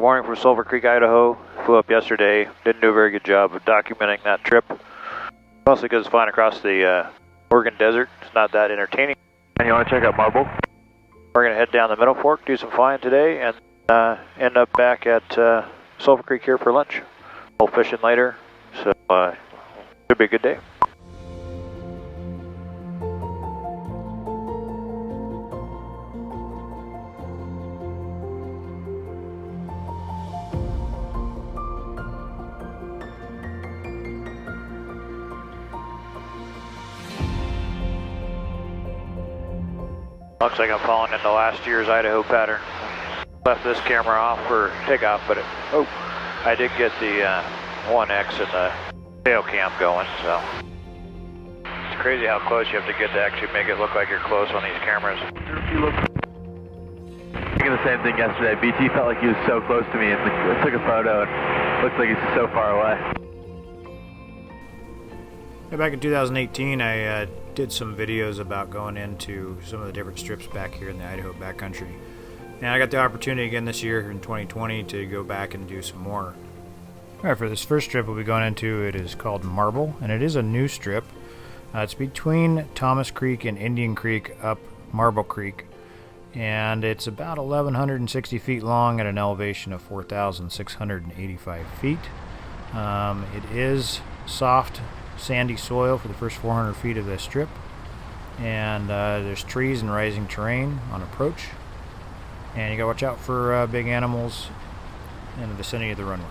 morning from Sulphur Creek, Idaho. Flew up yesterday. Didn't do a very good job of documenting that trip. Mostly because it's flying across the Oregon desert. It's not that entertaining. And you want to check out Marble? We're going to head down the Middle Fork, do some flying today, and end up back at Sulphur Creek here for lunch. We'll fishing later, so should be a good day. Looks like I'm falling into last year's Idaho pattern. Left this camera off for takeoff, but I did get the 1X and the tail cam going, so. It's crazy how close you have to get to actually make it look like you're close on these cameras. Thinking the same thing yesterday. BT felt like he was so close to me, and I took a photo, and it looks like he's so far away. Back in 2018, I did some videos about going into some of the different strips back here in the Idaho backcountry. And I got the opportunity again this year in 2020 to go back and do some more. Alright, for this first strip we'll be going into, it is called Marble, and it is a new strip. It's between Thomas Creek and Indian Creek up Marble Creek. And it's about 1,160 feet long at an elevation of 4,685 feet. It is soft, sandy soil for the first 400 feet of this strip, and there's trees and rising terrain on approach, and you gotta watch out for big animals in the vicinity of the runway.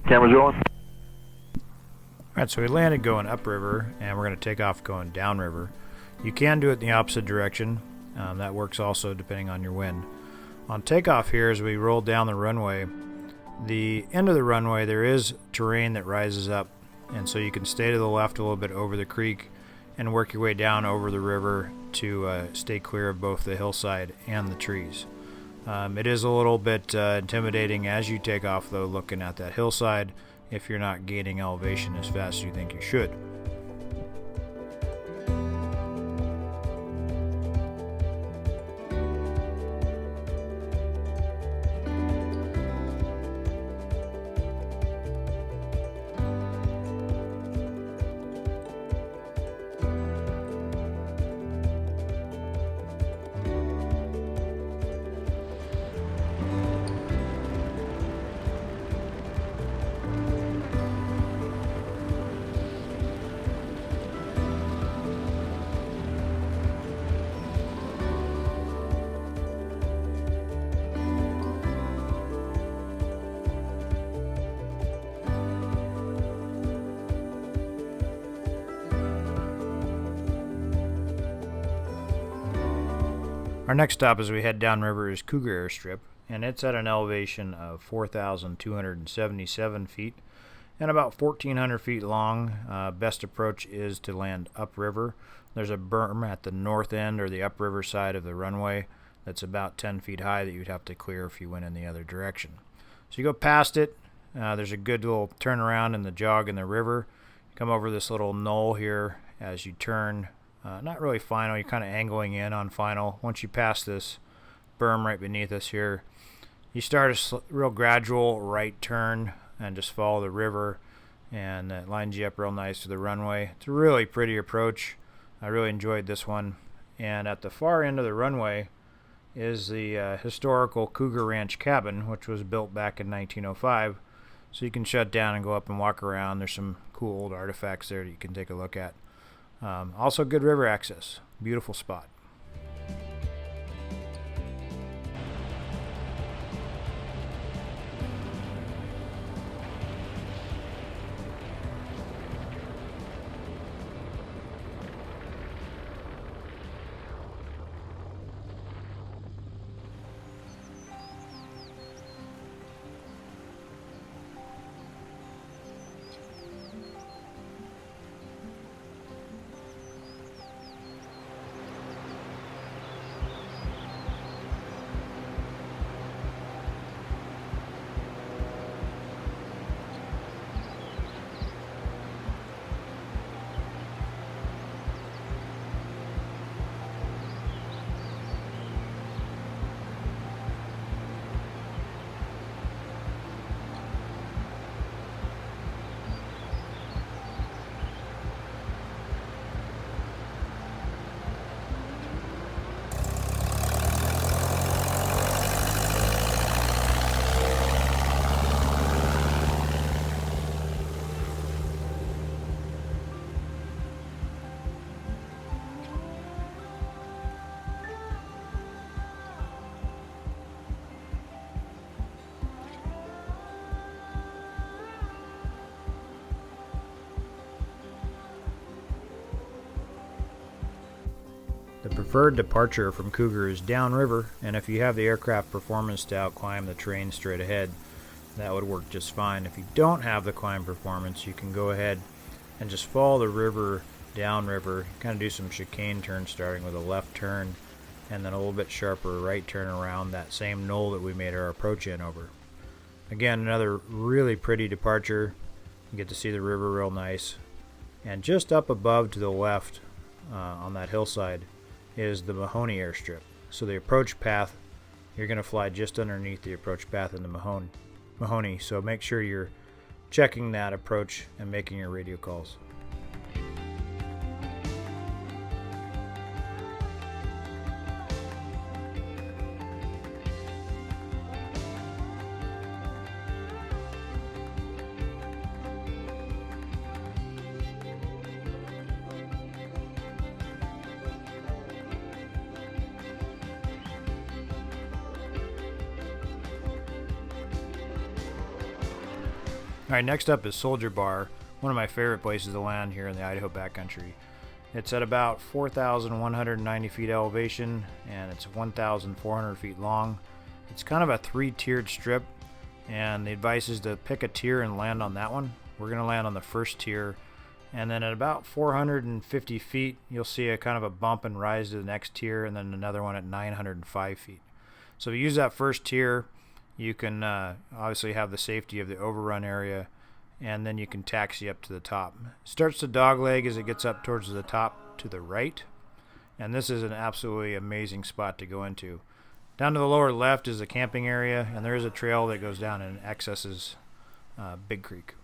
Camera's rolling. Alright, so we landed going upriver, and we're going to take off going downriver. You can do it in the opposite direction. That works also depending on your wind. On takeoff here, as we roll down the runway, the end of the runway there is terrain that rises up, and so you can stay to the left a little bit over the creek and work your way down over the river to stay clear of both the hillside and the trees. It is a little bit intimidating as you take off, though, looking at that hillside if you're not gaining elevation as fast as you think you should. Our next stop as we head downriver is Cougar Airstrip, and it's at an elevation of 4,277 feet and about 1,400 feet long. Best approach is to land upriver. There's a berm at the north end or the upriver side of the runway that's about 10 feet high that you'd have to clear if you went in the other direction. So you go past it, there's a good little turnaround in the jog in the river. Come over this little knoll here as you turn. Not really final, you're kind of angling in on final. Once you pass this berm right beneath us here, you start a real gradual right turn and just follow the river, and that lines you up real nice to the runway. It's a really pretty approach. I really enjoyed this one. And at the far end of the runway is the historical Cougar Ranch cabin, which was built back in 1905. So you can shut down and go up and walk around. There's some cool old artifacts there that you can take a look at. Also good river access. Beautiful spot. The preferred departure from Cougar is downriver, and if you have the aircraft performance to outclimb the terrain straight ahead, that would work just fine. If you don't have the climb performance, you can go ahead and just follow the river downriver, kind of do some chicane turns starting with a left turn and then a little bit sharper right turn around that same knoll that we made our approach in over. Again, another really pretty departure. You get to see the river real nice. And just up above to the left on that hillside is the Mahoney Airstrip. So the approach path, you're going to fly just underneath the approach path in the Mahoney. So make sure you're checking that approach and making your radio calls. Alright, next up is Soldier Bar, one of my favorite places to land here in the Idaho backcountry. It's at about 4,190 feet elevation and it's 1,400 feet long. It's kind of a three-tiered strip, and the advice is to pick a tier and land on that one. We're going to land on the first tier, and then at about 450 feet you'll see a kind of a bump and rise to the next tier, and then another one at 905 feet. So if you use that first tier, you can obviously have the safety of the overrun area, and then you can taxi up to the top. It starts to dogleg as it gets up towards the top to the right, and this is an absolutely amazing spot to go into. Down to the lower left is a camping area, and there is a trail that goes down and accesses Big Creek.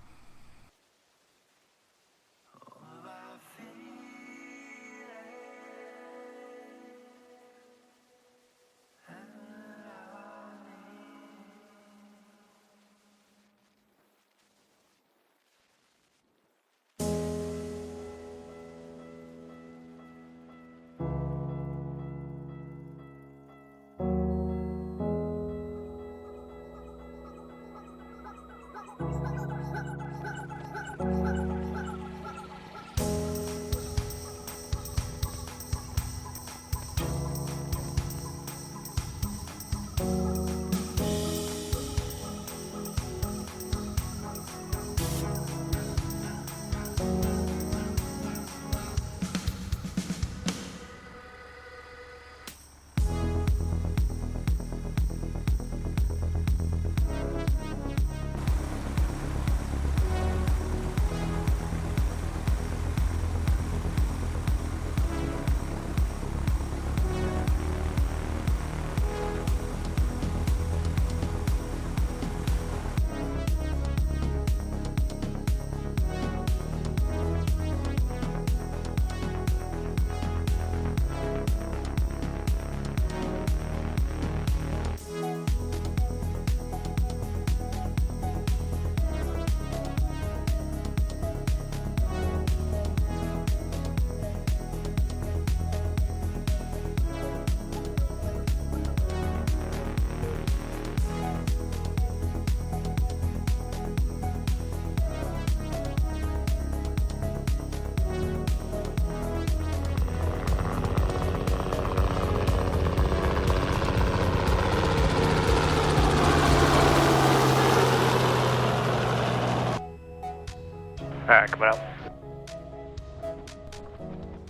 Alright, coming up.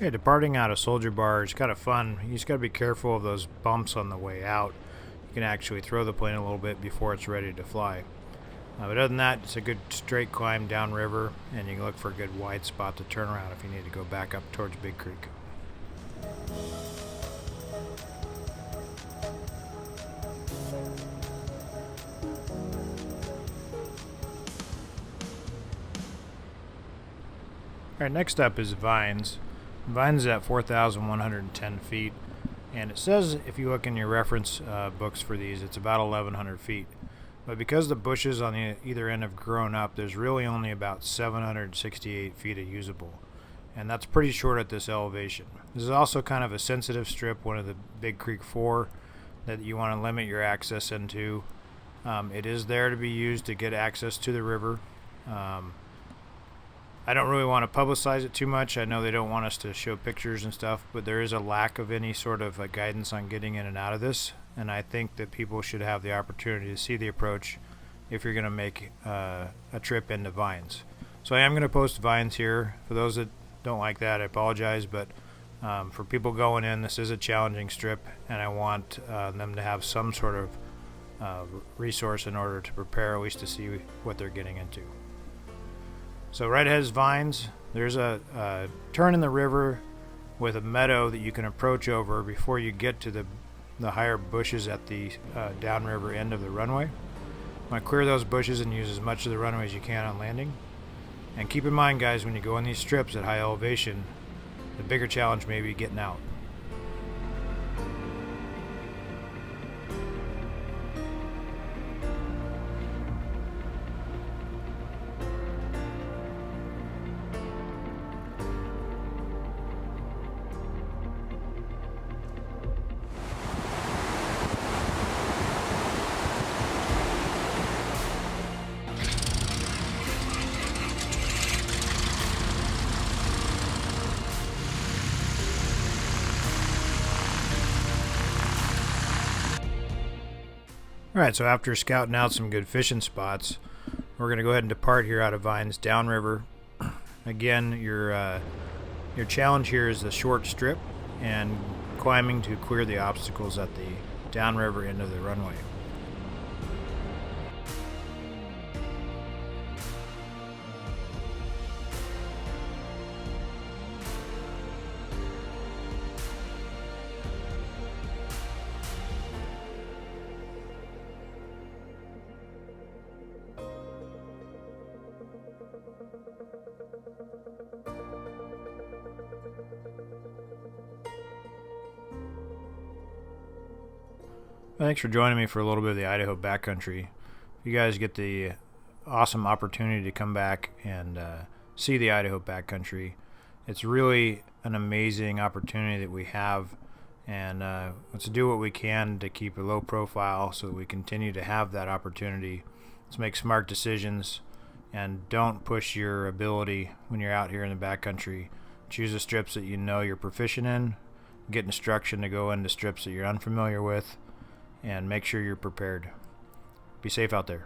Yeah, departing out of Soldier Bar is kind of fun. You just got to be careful of those bumps on the way out. You can actually throw the plane a little bit before it's ready to fly. But other than that, it's a good straight climb downriver, and you can look for a good wide spot to turn around if you need to go back up towards Big Creek. Alright, next up is Vines. Vines is at 4,110 feet, and it says if you look in your reference books for these, it's about 1,100 feet. But because the bushes on either end have grown up, there's really only about 768 feet of usable. And that's pretty short at this elevation. This is also kind of a sensitive strip, one of the Big Creek 4 that you want to limit your access into. It is there to be used to get access to the river. I don't really want to publicize it too much. I know they don't want us to show pictures and stuff, but there is a lack of any sort of guidance on getting in and out of this. And I think that people should have the opportunity to see the approach if you're going to make a trip into Vines. So I am going to post Vines here. For those that don't like that, I apologize, but for people going in, this is a challenging strip, and I want them to have some sort of resource in order to prepare, at least to see what they're getting into. So right ahead is Vines. There's a turn in the river with a meadow that you can approach over before you get to the higher bushes at the downriver end of the runway. You want to clear those bushes and use as much of the runway as you can on landing. And keep in mind, guys, when you go on these strips at high elevation, the bigger challenge may be getting out. Alright, so after scouting out some good fishing spots, we're going to go ahead and depart here out of Vines downriver. Again, your challenge here is the short strip and climbing to clear the obstacles at the downriver end of the runway. Thanks for joining me for a little bit of the Idaho backcountry. You guys get the awesome opportunity to come back and see the Idaho backcountry. It's really an amazing opportunity that we have, and let's do what we can to keep a low profile so that we continue to have that opportunity. Let's make smart decisions and don't push your ability when you're out here in the backcountry. Choose the strips that you know you're proficient in, get instruction to go into strips that you're unfamiliar with, and make sure you're prepared. Be safe out there.